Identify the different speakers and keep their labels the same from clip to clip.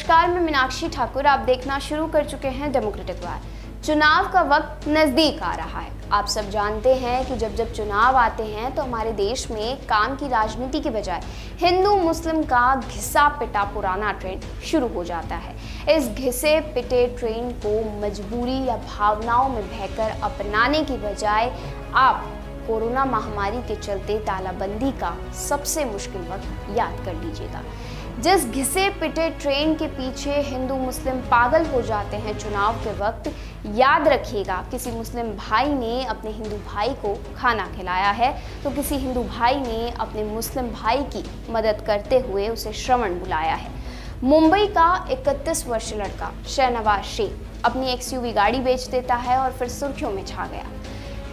Speaker 1: नमस्कार, मैं मीनाक्षी ठाकुर। आप देखना शुरू कर चुके हैं डेमोक्रेटिक वार। चुनाव का वक्त नज़दीक आ रहा है। आप सब जानते हैं कि जब चुनाव आते हैं तो हमारे देश में काम की राजनीति के बजाय हिंदू मुस्लिम का घिसा पिटा पुराना ट्रेंड शुरू हो जाता है। इस घिसे पिटे ट्रेंड को मजबूरी या भावनाओं में बहकर अपनाने की बजाय आप कोरोना महामारी के चलते तालाबंदी का सबसे मुश्किल वक्त याद कर लीजिएगा। जिस घिसे पिटे ट्रेन के पीछे हिंदू मुस्लिम पागल हो जाते हैं चुनाव के वक्त, याद रखिएगा किसी मुस्लिम भाई ने अपने हिंदू भाई को खाना खिलाया है तो किसी हिंदू भाई ने अपने मुस्लिम भाई की मदद करते हुए उसे श्रवण बुलाया है। मुंबई का 31 वर्षीय लड़का शहनवाज शेख अपनी एक्सयूवी गाड़ी बेच देता है और फिर सुर्खियों में छा गया।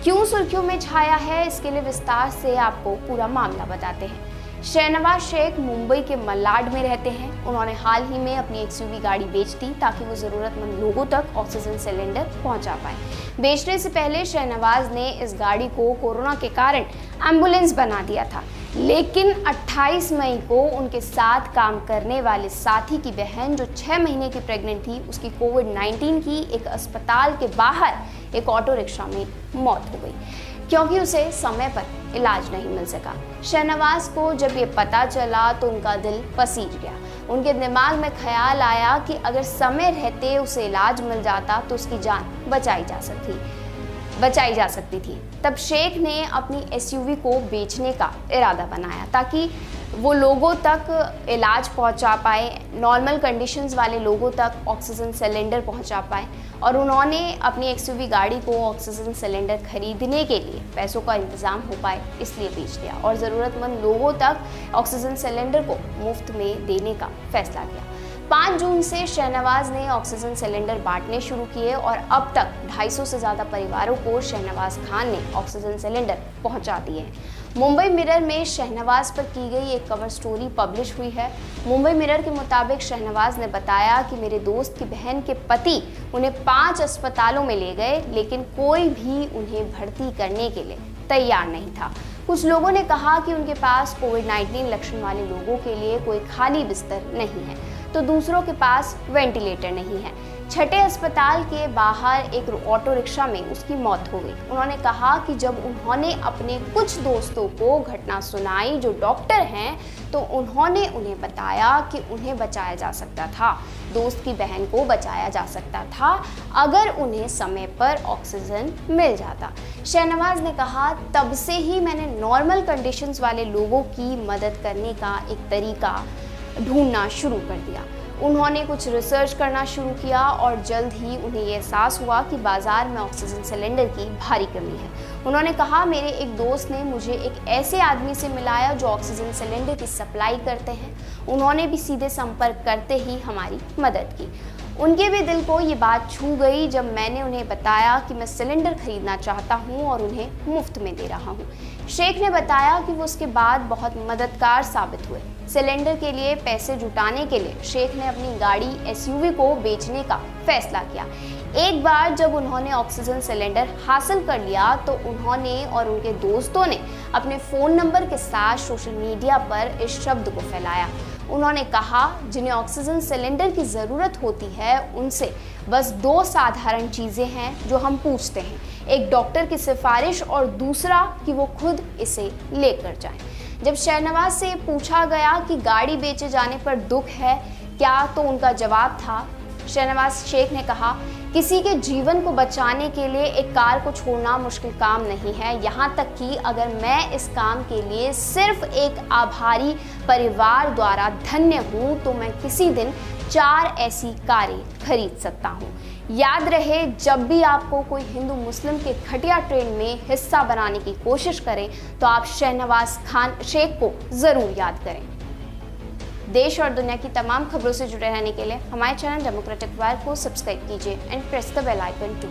Speaker 1: क्यों सुर्खियों में छाया है, इसके लिए विस्तार से आपको पूरा मामला बताते हैं। शहनवाज शेख मुंबई के मलाड में रहते हैं। उन्होंने हाल ही में अपनी एक्सयूवी गाड़ी बेच दी ताकि वो ज़रूरतमंद लोगों तक ऑक्सीजन सिलेंडर पहुंचा पाए। बेचने से पहले शहनवाज ने इस गाड़ी को कोरोना के कारण एम्बुलेंस बना दिया था, लेकिन 28 मई को उनके साथ काम करने वाले साथी की बहन जो 6 महीने की प्रेग्नेंट थी, उसकी कोविड-19 की एक अस्पताल के बाहर एक ऑटो रिक्शा में मौत हो गई क्योंकि उसे समय पर इलाज नहीं मिल सका। शहनवाज को जब ये पता चला तो उनका दिल पसीज गया। उनके दिमाग में ख्याल आया कि अगर समय रहते उसे इलाज मिल जाता तो उसकी जान बचाई जा सकती थी। तब शेख ने अपनी एसयूवी को बेचने का इरादा बनाया ताकि वो लोगों तक इलाज पहुंचा पाए, नॉर्मल कंडीशंस वाले लोगों तक ऑक्सीजन सिलेंडर पहुंचा पाए। और उन्होंने अपनी एक्सयूवी गाड़ी को ऑक्सीजन सिलेंडर खरीदने के लिए पैसों का इंतज़ाम हो पाए इसलिए बेच दिया और ज़रूरतमंद लोगों तक ऑक्सीजन सिलेंडर को मुफ्त में देने का फैसला किया। 5 जून से शहनवाज ने ऑक्सीजन सिलेंडर बांटने शुरू किए और अब तक 250 से ज़्यादा परिवारों को शहनवाज खान ने ऑक्सीजन सिलेंडर पहुंचा दिए हैं। मुंबई मिरर में शहनवाज पर की गई एक कवर स्टोरी पब्लिश हुई है। मुंबई मिरर के मुताबिक शहनवाज ने बताया कि मेरे दोस्त की बहन के पति उन्हें 5 अस्पतालों में ले गए, लेकिन कोई भी उन्हें भर्ती करने के लिए तैयार नहीं था। कुछ लोगों ने कहा कि उनके पास कोविड-19 लक्षण वाले लोगों के लिए कोई खाली बिस्तर नहीं है, तो दूसरों के पास वेंटिलेटर नहीं है। छठे अस्पताल के बाहर एक ऑटो रिक्शा में उसकी मौत हो गई। उन्होंने कहा कि जब उन्होंने अपने कुछ दोस्तों को घटना सुनाई जो डॉक्टर हैं, तो उन्होंने उन्हें बताया कि उन्हें बचाया जा सकता था, दोस्त की बहन को बचाया जा सकता था अगर उन्हें समय पर ऑक्सीजन मिल जाता। शहनवाज ने कहा, तब से ही मैंने नॉर्मल कंडीशंस वाले लोगों की मदद करने का एक तरीका ढूंढना शुरू कर दिया। उन्होंने कुछ रिसर्च करना शुरू किया और जल्द ही उन्हें ये एहसास हुआ कि बाज़ार में ऑक्सीजन सिलेंडर की भारी कमी है। उन्होंने कहा, मेरे एक दोस्त ने मुझे एक ऐसे आदमी से मिलाया जो ऑक्सीजन सिलेंडर की सप्लाई करते हैं। उन्होंने भी सीधे संपर्क करते ही हमारी मदद की। उनके भी दिल को ये बात छू गई जब मैंने उन्हें बताया कि मैं सिलेंडर खरीदना चाहता हूँ और उन्हें मुफ्त में दे रहा हूँ। शेख ने बताया कि वो उसके बाद बहुत मददगार साबित हुए। सिलेंडर के लिए पैसे जुटाने के लिए शेख ने अपनी गाड़ी एसयूवी को बेचने का फैसला किया। एक बार जब उन्होंने ऑक्सीजन सिलेंडर हासिल कर लिया तो उन्होंने और उनके दोस्तों ने अपने फ़ोन नंबर के साथ सोशल मीडिया पर इस शब्द को फैलाया। उन्होंने कहा, जिन्हें ऑक्सीजन सिलेंडर की ज़रूरत होती है उनसे बस 2 साधारण चीज़ें हैं जो हम पूछते हैं, एक डॉक्टर की सिफारिश और दूसरा कि वो खुद इसे लेकर जाएं। जब शहनवाज से पूछा गया कि गाड़ी बेचे जाने पर दुख है क्या, तो उनका जवाब था, शहनवाज शेख ने कहा, किसी के जीवन को बचाने के लिए एक कार को छोड़ना मुश्किल काम नहीं है। यहाँ तक कि अगर मैं इस काम के लिए सिर्फ एक आभारी परिवार द्वारा धन्य हूँ तो मैं किसी दिन 4 ऐसी कारें खरीद सकता हूँ। याद रहे, जब भी आपको कोई हिंदू मुस्लिम के घटिया ट्रेंड में हिस्सा बनाने की कोशिश करें तो आप शहनवाज खान शेख को ज़रूर याद करें। देश और दुनिया की तमाम खबरों से जुड़े रहने के लिए हमारे चैनल डेमोक्रेटिक वार को सब्सक्राइब कीजिए and press the bell icon to.